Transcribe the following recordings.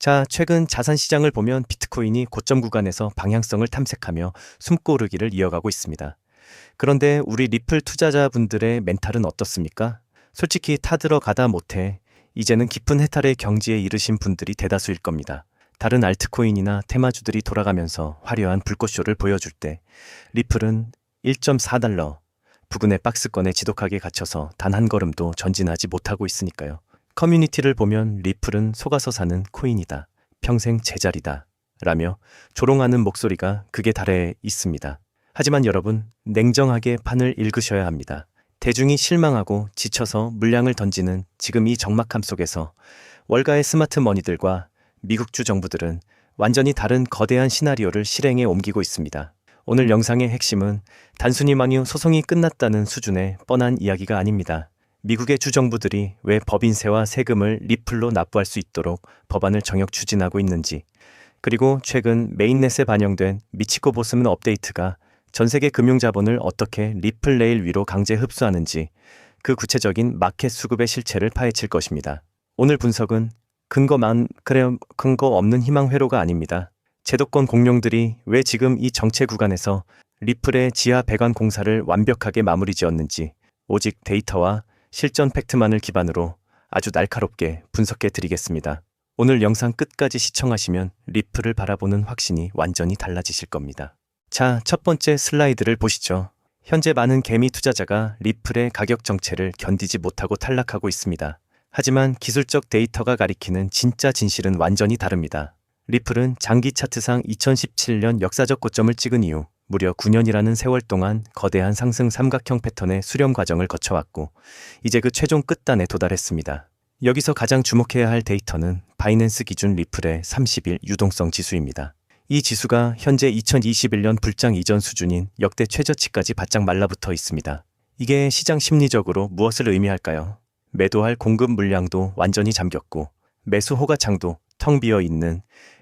자, 최근 자산 시장을 보면 비트코인이 고점 구간에서 방향성을 탐색하며 숨고르기를 이어가고 있습니다. 그런데 우리 리플 투자자분들의 멘탈은 어떻습니까? 솔직히 타들어가다 못해 이제는 깊은 해탈의 경지에 이르신 분들이 대다수일 겁니다. 다른 알트코인이나 테마주들이 돌아가면서 화려한 불꽃쇼를 보여줄 때 리플은 1.4달러 부근의 박스권에 지독하게 갇혀서 단 한 걸음도 전진하지 못하고 있으니까요. 커뮤니티를 보면 리플은 속아서 사는 코인이다. 평생 제자리다. 라며 조롱하는 목소리가 극에 달해 있습니다. 하지만 여러분, 냉정하게 판을 읽으셔야 합니다. 대중이 실망하고 지쳐서 물량을 던지는 지금 이 적막함 속에서 월가의 스마트 머니들과 미국주 정부들은 완전히 다른 거대한 시나리오를 실행에 옮기고 있습니다. 오늘 영상의 핵심은 단순히만요 소송이 끝났다는 수준의 뻔한 이야기가 아닙니다. 미국의 주정부들이 왜 법인세와 세금을 리플로 납부할 수 있도록 법안을 정역 추진하고 있는지, 그리고 최근 메인넷에 반영된 미치코 보스문 업데이트가 전 세계 금융자본을 어떻게 리플 레일 위로 강제 흡수하는지 그 구체적인 마켓 수급의 실체를 파헤칠 것입니다. 오늘 분석은 근거 없는 희망 회로가 아닙니다. 제도권 공룡들이 왜 지금 이 정체 구간에서 리플의 지하 배관 공사를 완벽하게 마무리 지었는지 오직 데이터와 실전 팩트만을 기반으로 아주 날카롭게 분석해 드리겠습니다. 오늘 영상 끝까지 시청하시면 리플을 바라보는 확신이 완전히 달라지실 겁니다. 자, 첫 번째 슬라이드를 보시죠. 현재 많은 개미 투자자가 리플의 가격 정체를 견디지 못하고 탈락하고 있습니다. 하지만 기술적 데이터가 가리키는 진짜 진실은 완전히 다릅니다. 리플은 장기 차트상 2017년 역사적 고점을 찍은 이후 무려 9년이라는 세월 동안 거대한 상승 삼각형 패턴의 수렴 과정을 거쳐왔고 이제 그 최종 끝단에 도달했습니다. 여기서 가장 주목해야 할 데이터는 바이낸스 기준 리플의 30일 유동성 지수입니다. 이 지수가 현재 2021년 불장 이전 수준인 역대 최저치까지 바짝 말라붙어 있습니다. 이게 시장 심리적으로 무엇을 의미할까요? 매도할 공급 물량도 완전히 잠겼고 매수 호가창도 텅 비어 있는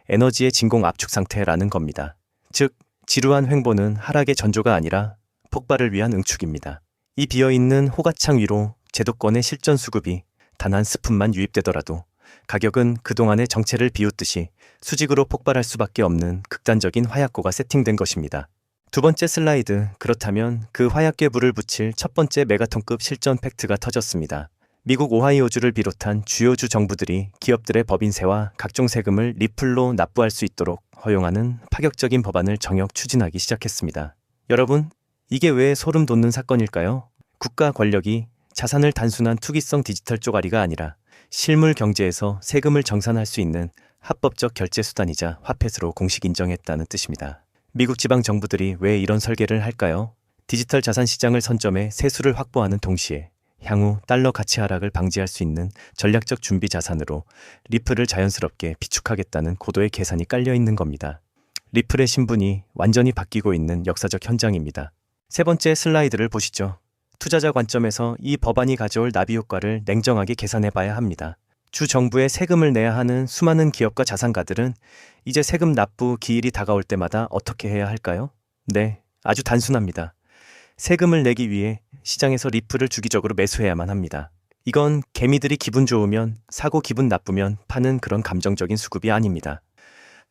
에너지의 진공 압축 상태라는 겁니다. 즉, 지루한 횡보는 하락의 전조가 아니라 폭발을 위한 응축입니다. 이 비어있는 호가창 위로 제도권의 실전 수급이 단 한 스푼만 유입되더라도 가격은 그동안의 정체를 비웃듯이 수직으로 폭발할 수밖에 없는 극단적인 화약고가 세팅된 것입니다. 두 번째 슬라이드, 그렇다면 그 화약계에 불을 붙일 첫 번째 메가톤급 실전 팩트가 터졌습니다. 미국 오하이오주를 비롯한 주요주 정부들이 기업들의 법인세와 각종 세금을 리플로 납부할 수 있도록 허용하는 파격적인 법안을 정역 추진하기 시작했습니다. 여러분, 이게 왜 소름 돋는 사건일까요? 국가 권력이 자산을 단순한 투기성 디지털 쪼가리가 아니라 실물 경제에서 세금을 정산할 수 있는 합법적 결제 수단이자 화폐로 공식 인정했다는 뜻입니다. 미국 지방 정부들이 왜 이런 설계를 할까요? 디지털 자산 시장을 선점해 세수를 확보하는 동시에 향후 달러 가치 하락을 방지할 수 있는 전략적 준비 자산으로 리플을 자연스럽게 비축하겠다는 고도의 계산이 깔려 있는 겁니다. 리플의 신분이 완전히 바뀌고 있는 역사적 현장입니다. 세 번째 슬라이드를 보시죠. 투자자 관점에서 이 법안이 가져올 나비 효과를 냉정하게 계산해 봐야 합니다. 주 정부에 세금을 내야 하는 수많은 기업과 자산가들은 이제 세금 납부 기일이 다가올 때마다 어떻게 해야 할까요? 네, 아주 단순합니다. 세금을 내기 위해 시장에서 리플을 주기적으로 매수해야만 합니다. 이건 개미들이 기분 좋으면 사고 기분 나쁘면 파는 그런 감정적인 수급이 아닙니다.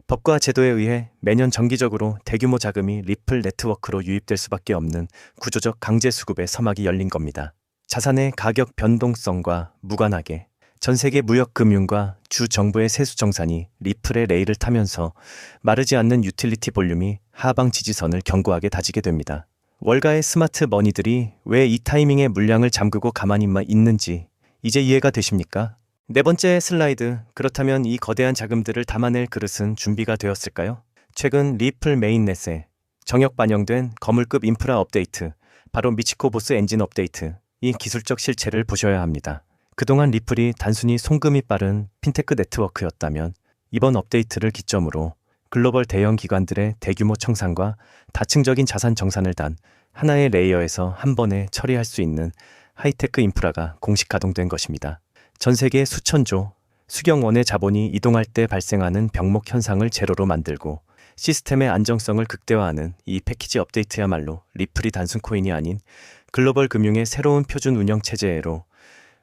법과 제도에 의해 매년 정기적으로 대규모 자금이 리플 네트워크로 유입될 수밖에 없는 구조적 강제 수급의 서막이 열린 겁니다. 자산의 가격 변동성과 무관하게 전 세계 무역 금융과 주 정부의 세수 정산이 리플의 레일을 타면서 마르지 않는 유틸리티 볼륨이 하방 지지선을 견고하게 다지게 됩니다. 월가의 스마트 머니들이 왜 이 타이밍에 물량을 잠그고 가만히만 있는지 이제 이해가 되십니까? 네 번째 슬라이드, 그렇다면 이 거대한 자금들을 담아낼 그릇은 준비가 되었을까요? 최근 리플 메인넷에 정역 반영된 거물급 인프라 업데이트, 바로 미치코 보스 엔진 업데이트, 이 기술적 실체를 보셔야 합니다. 그동안 리플이 단순히 송금이 빠른 핀테크 네트워크였다면 이번 업데이트를 기점으로 글로벌 대형 기관들의 대규모 청산과 다층적인 자산 정산을 단 하나의 레이어에서 한 번에 처리할 수 있는 하이테크 인프라가 공식 가동된 것입니다. 전 세계 수천조, 수경 원의 자본이 이동할 때 발생하는 병목 현상을 제로로 만들고 시스템의 안정성을 극대화하는 이 패키지 업데이트야말로 리플이 단순 코인이 아닌 글로벌 금융의 새로운 표준 운영 체제로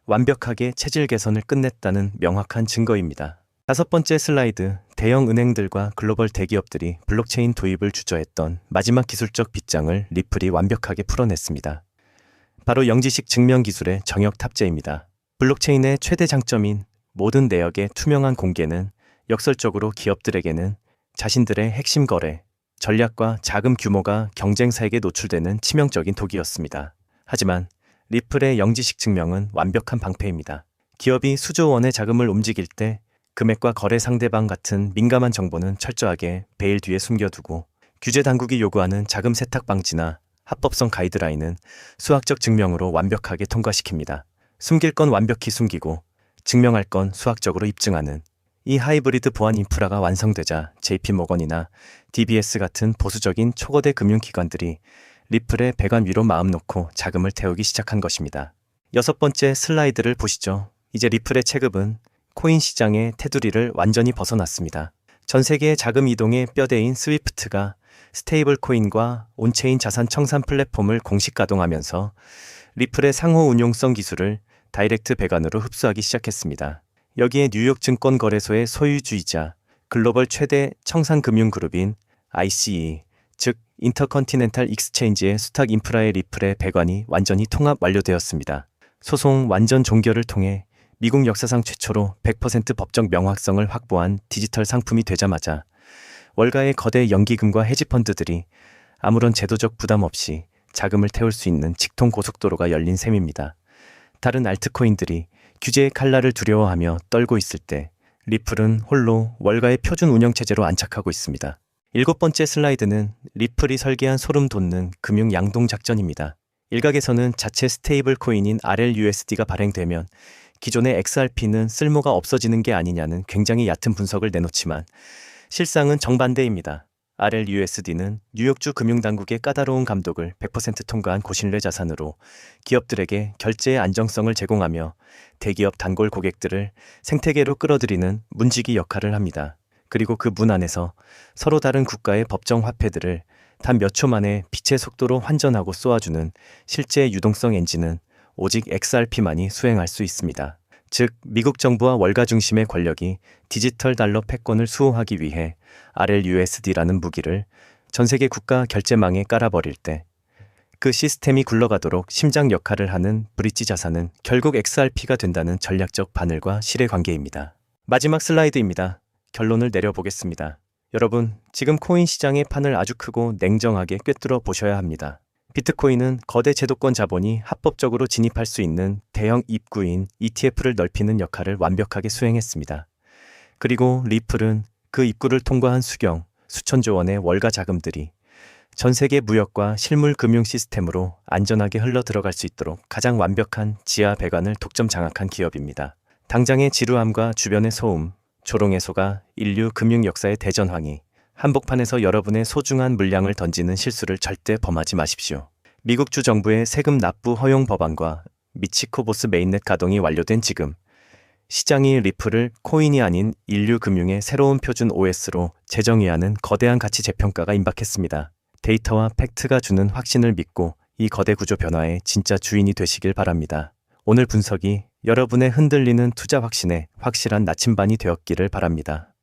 완벽하게 체질 개선을 끝냈다는 명확한 증거입니다. 다섯 번째 슬라이드, 대형 은행들과 글로벌 대기업들이 블록체인 도입을 주저했던 마지막 기술적 빗장을 리플이 완벽하게 풀어냈습니다. 바로 영지식 증명 기술의 정역 탑재입니다. 블록체인의 최대 장점인 모든 내역의 투명한 공개는 역설적으로 기업들에게는 자신들의 핵심 거래, 전략과 자금 규모가 경쟁사에게 노출되는 치명적인 독이었습니다. 하지만 리플의 영지식 증명은 완벽한 방패입니다. 기업이 수조 원의 자금을 움직일 때 금액과 거래 상대방 같은 민감한 정보는 철저하게 베일 뒤에 숨겨두고 규제 당국이 요구하는 자금 세탁 방지나 합법성 가이드라인은 수학적 증명으로 완벽하게 통과시킵니다. 숨길 건 완벽히 숨기고 증명할 건 수학적으로 입증하는 이 하이브리드 보안 인프라가 완성되자 JP모건이나 DBS 같은 보수적인 초거대 금융기관들이 리플의 배관 위로 마음 놓고 자금을 태우기 시작한 것입니다. 여섯 번째 슬라이드를 보시죠. 이제 리플의 체급은 코인 시장의 테두리를 완전히 벗어났습니다. 전 세계의 자금 이동의 뼈대인 스위프트가 스테이블 코인과 온체인 자산 청산 플랫폼을 공식 가동하면서 리플의 상호 운용성 기술을 다이렉트 배관으로 흡수하기 시작했습니다. 여기에 뉴욕 증권거래소의 소유주이자 글로벌 최대 청산금융그룹인 ICE, 즉 인터컨티넨탈 익스체인지의 수탁 인프라의 리플의 배관이 완전히 통합 완료되었습니다. 소송 완전 종결을 통해 미국 역사상 최초로 100% 법적 명확성을 확보한 디지털 상품이 되자마자 월가의 거대 연기금과 헤지펀드들이 아무런 제도적 부담 없이 자금을 태울 수 있는 직통 고속도로가 열린 셈입니다. 다른 알트코인들이 규제의 칼날을 두려워하며 떨고 있을 때 리플은 홀로 월가의 표준 운영체제로 안착하고 있습니다. 일곱 번째 슬라이드는 리플이 설계한 소름 돋는 금융 양동 작전입니다. 일각에서는 자체 스테이블 코인인 RLUSD가 발행되면 기존의 XRP는 쓸모가 없어지는 게 아니냐는 굉장히 얕은 분석을 내놓지만 실상은 정반대입니다. RLUSD는 뉴욕주 금융당국의 까다로운 감독을 100% 통과한 고신뢰 자산으로 기업들에게 결제의 안정성을 제공하며 대기업 단골 고객들을 생태계로 끌어들이는 문지기 역할을 합니다. 그리고 그 문 안에서 서로 다른 국가의 법정 화폐들을 단 몇 초 만에 빛의 속도로 환전하고 쏘아주는 실제 유동성 엔진은 오직 XRP만이 수행할 수 있습니다. 즉, 미국 정부와 월가 중심의 권력이 디지털 달러 패권을 수호하기 위해 RLUSD라는 무기를 전 세계 국가 결제망에 깔아버릴 때 그 시스템이 굴러가도록 심장 역할을 하는 브릿지 자산은 결국 XRP가 된다는 전략적 바늘과 실의 관계입니다. 마지막 슬라이드입니다. 결론을 내려보겠습니다. 여러분, 지금 코인 시장의 판을 아주 크고 냉정하게 꿰뚫어 보셔야 합니다. 비트코인은 거대 제도권 자본이 합법적으로 진입할 수 있는 대형 입구인 ETF를 넓히는 역할을 완벽하게 수행했습니다. 그리고 리플은 그 입구를 통과한 수천조 원의 월가 자금들이 전 세계 무역과 실물 금융 시스템으로 안전하게 흘러 들어갈 수 있도록 가장 완벽한 지하 배관을 독점 장악한 기업입니다. 당장의 지루함과 주변의 소음, 조롱해소가 인류 금융 역사의 대전황이 한복판에서 여러분의 소중한 물량을 던지는 실수를 절대 범하지 마십시오. 미국주 정부의 세금 납부 허용 법안과 미치코보스 메인넷 가동이 완료된 지금 시장이 리플을 코인이 아닌 인류 금융의 새로운 표준 OS로 재정의하는 거대한 가치 재평가가 임박했습니다. 데이터와 팩트가 주는 확신을 믿고 이 거대 구조 변화의 진짜 주인이 되시길 바랍니다. 오늘 분석이 여러분의 흔들리는 투자 확신에 확실한 나침반이 되었기를 바랍니다.